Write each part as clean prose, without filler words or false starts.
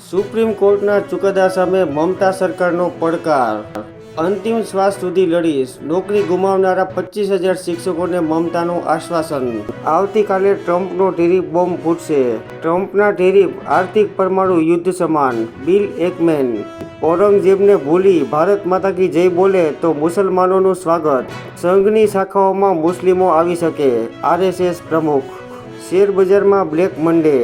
Supreme કોર્ટના ચુકાદા સામે મમતા સરકારનો પડકાર. અંતિમ શ્વાસ સુધી લડીશ. નોકરી ગુમાવનારા 25,000 શિક્ષકોને મમતાનું આશ્વાસન. આવતીકાલે ટ્રમ્પનો ટેરિફ બોમ્બ ફૂટશે. ટ્રમ્પના ટેરિફ આર્થિક પરમાણુ યુદ્ધ સમાન. Bill Ekman. ઔરંગઝેબને ભૂલી ભારત માતા કી જય બોલે તો મુસલમાનોનું સ્વાગત. સંઘની શાખાઓમાં મુસ્લિમો આવી શકે. આરએસએસ પ્રમુખ. શેરબજારમાં બ્લેક મન્ડે.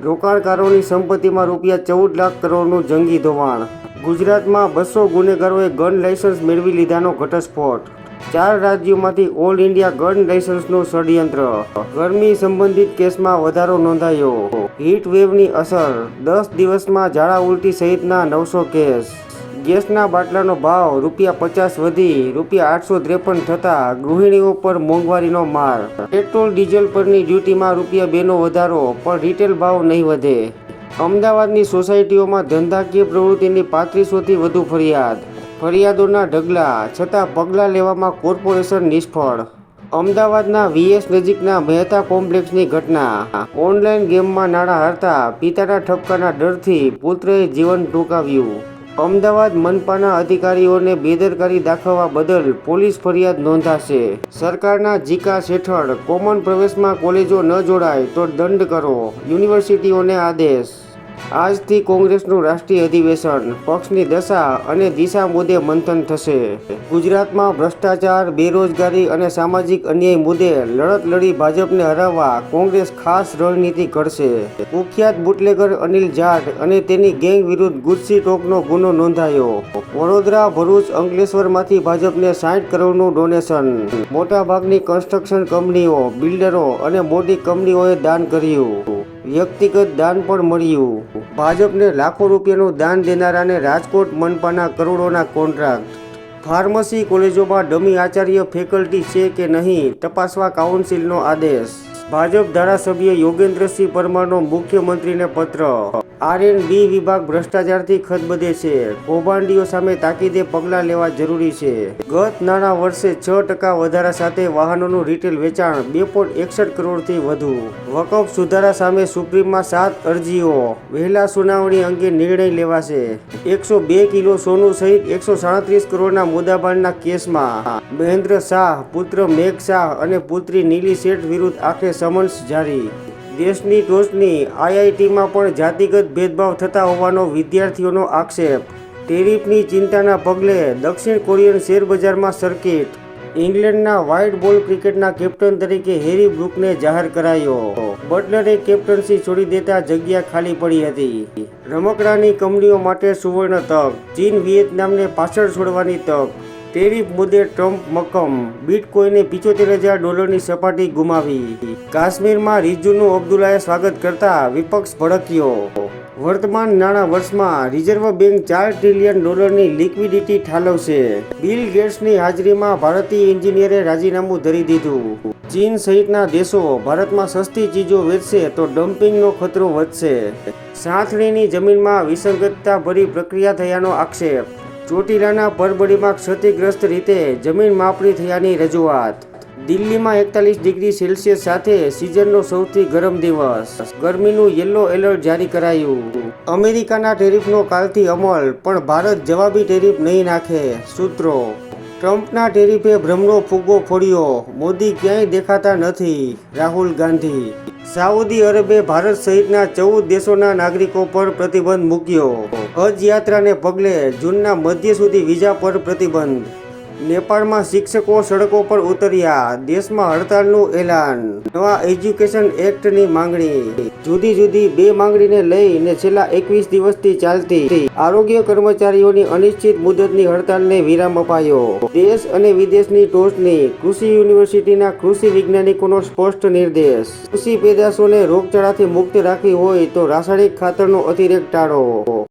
રોકાણકારોની સંપત્તિમાં ₹14 લાખ કરોડનું જંગી ધોવાણ. ગુજરાતમાં 200 ગુનેગારોએ ગન લાયસન્સ મેળવી લીધાનો ઘટસ્ફોટ. 4 રાજ્યોમાંથી ઓલ ઇન્ડિયા ગન લાયસન્સનું ષડયંત્ર. ગરમી સંબંધિત કેસમાં વધારો નોંધાયો. હીટ વેવની અસર. 10 દિવસમાં ઝાડા ઉલટી સહિતના 900 કેસ. ગેસના બાટલાનો ભાવ ₹50 વધી ₹853 થતાં ગૃહિણીઓ પર મોંઘવારીનો માર. પેટ્રોલ ડીઝલ પરની ડ્યુટીમાં ₹2નો વધારો પણ રિટેલ ભાવ નહીં વધે. અમદાવાદની સોસાયટીઓમાં ધંધાકીય પ્રવૃત્તિની 3500થી વધુ ફરિયાદ. ફરિયાદોના ઢગલા છતાં પગલાં લેવામાં કોર્પોરેશન નિષ્ફળ. અમદાવાદના વીએસ નજીકના મહેતા કોમ્પ્લેક્સની ઘટના. ઓનલાઈન ગેમમાં નાણાં હારતા પિતાના ઠપકાના ડરથી પુત્રએ જીવન ટૂંકાવ્યું. અમદાવાદ મનપાના અધિકારીઓને બેદરકારી દાખવવા બદલ પોલીસ ફરિયાદ નોંધાશે. સરકારના જીકાસ હેઠળ કોમન પ્રવેશમાં કોલેજો ન જોડાય તો દંડ કરો. યુનિવર્સિટીઓને આદેશ. આજથી કોંગ્રેસનું રાષ્ટ્રીય અધિવેશન. પક્ષની દશા અને દિશા મુદ્દે મંથન થશે. ગુજરાતમાં ભ્રષ્ટાચાર, બેરોજગારી અને સામાજિક અન્યાય મુદ્દે લડત લડી ભાજપને હરાવવા કોંગ્રેસ ખાસ રણનીતિ ઘડશે. કુખ્યાત બુટલેગર અનિલ જાટ અને તેની ગેંગ વિરુદ્ધ ગુજસી ટોકનો ગુનો નોંધાયો. વડોદરા, ભરૂચ, અંકલેશ્વરમાંથી ભાજપને 60 કરોડનું ડોનેશન. મોટાભાગની કન્સ્ટ્રક્શન કંપનીઓ, બિલ્ડરો અને મોટી કંપનીઓએ દાન કર્યું. વ્યક્તિગત દાન પણ મળ્યું. ભાજપને લાખો રૂપિયાનું દાન દેનારાને રાજકોટ મનપાના કરોડોના કોન્ટ્રાક્ટ. ફાર્મસી કોલેજોમાં ડમી આચાર્ય ફેકલ્ટી છે કે નહીં તપાસવા કાઉન્સિલનો આદેશ. ભાજપ ધારાસભ્ય યોગેન્દ્રસિંહ પરમારનો મુખ્યમંત્રીને પત્ર. R&D વિભાગ ભ્રષ્ટાચારથી ખદબદે છે. કૌભાંડીઓ સામે તાકીદે પગલાં લેવા જરૂરી છે. ગત નાણાં વર્ષે 6% વધારા સાથે વાહનોનું રિટેલ વેચાણ 2.61 કરોડથી વધુ. વકફ સુધારા સામે સુપ્રીમમાં 7 અરજીઓ. વહેલા સુનાવણી અંગે નિર્ણય લેવાશે. 102 કિલો સોનું સહિત 137 કરોડના મુદ્દાબાલના કેસમાં મહેન્દ્ર શાહ, પુત્ર મેઘ શાહ અને પુત્રી નીલી શેઠ વિરુદ્ધ આખરે સમન્સ જારી. દેશની ટોચની આઈઆઈટીમાં પણ જાતિગત ભેદભાવ થતા હોવાનો વિદ્યાર્થીઓનો આક્ષેપ. ટેરિફની ચિંતાના પગલે દક્ષિણ કોરિયન શેરબજારમાં સર્કિટ. ઇંગ્લેન્ડના વ્હાઇટ બોલ ક્રિકેટના કેપ્ટન તરીકે હેરી બ્રુકને જાહેર કરાયો. બટલરે કેપ્ટન્સી છોડી દેતા જગ્યા ખાલી પડી હતી. રમકડાની કંપનીઓ માટે સુવર્ણ તક. ચીન વિયેતનામને પાછળ છોડવાની તક. ટેરિફ મુદ્દે ટ્રમ્પ મક્કમ. બિટકોઈને $75,000ની સપાટી ગુમાવી. કાશ્મીરમાં રિઝવાન અબ્દુલ્લાએ સ્વાગત કરતા વિપક્ષ ભડક્યો. વર્તમાન નાણાં વર્ષમાં રિઝર્વ બેંક $4 ટ્રિલિયન લિક્વિડિટી ઠાલવશે. બિલ ગેટ્સની હાજરીમાં ભારતીય એન્જિનિયરે રાજીનામું ધરી દીધું. ચીન સહિતના દેશો ભારતમાં સસ્તી ચીજો વેચશે તો ડમ્પિંગનો ખતરો વધશે. સાંથણીની જમીનમાં વિસંગતતા ભરી પ્રક્રિયા થયાનો આક્ષેપ. ચોટીલાના પરબડીમાં ક્ષતિગ્રસ્ત રીતે જમીન માપણી થયાની રજૂઆત. દિલ્હીમાં 41 ડિગ્રી સેલ્સિયસ સાથે સિઝનનો સૌથી ગરમ દિવસ. ગરમીનું યલો એલર્ટ જારી કરાયું. અમેરિકાના ટેરિફનો કાલથી અમલ, પણ ભારત જવાબી ટેરિફ નહીં નાખે. સૂત્રો. ટ્રમ્પના ટેરિફે ભ્રમનો ફુગ્ગો ફોડ્યો. મોદી ક્યાંય દેખાતા નથી. રાહુલ ગાંધી. સાઉદી અરબે ભારત સહિતના 14 દેશોના નાગરિકો પર પ્રતિબંધ મૂક્યો. હજ યાત્રાને પગલે જૂનના મધ્ય સુધી વિઝા પર પ્રતિબંધ. નેપાળમાં શિક્ષકો સડકો પર ઉતર્યા. દેશમાં હડતાલનું એલાન. નવા એજ્યુકેશન એક્ટની માંગણી. જુદી જુદી 2 માંગણીને લઈને છેલ્લા 21 દિવસથી ચાલતી આરોગ્ય કર્મચારીઓની અનિશ્ચિત મુદતની હડતાલને વિરામ અપાયો. દેશ અને વિદેશની ટોચની કૃષિ યુનિવર્સિટીના કૃષિ વૈજ્ઞાનિકોનો સ્પષ્ટ નિર્દેશ. કૃષિ પેદાશોને રોગચાળાથી મુક્ત રાખવી હોય તો રાસાયણિક ખાતરનો અતિરેક ટાળો.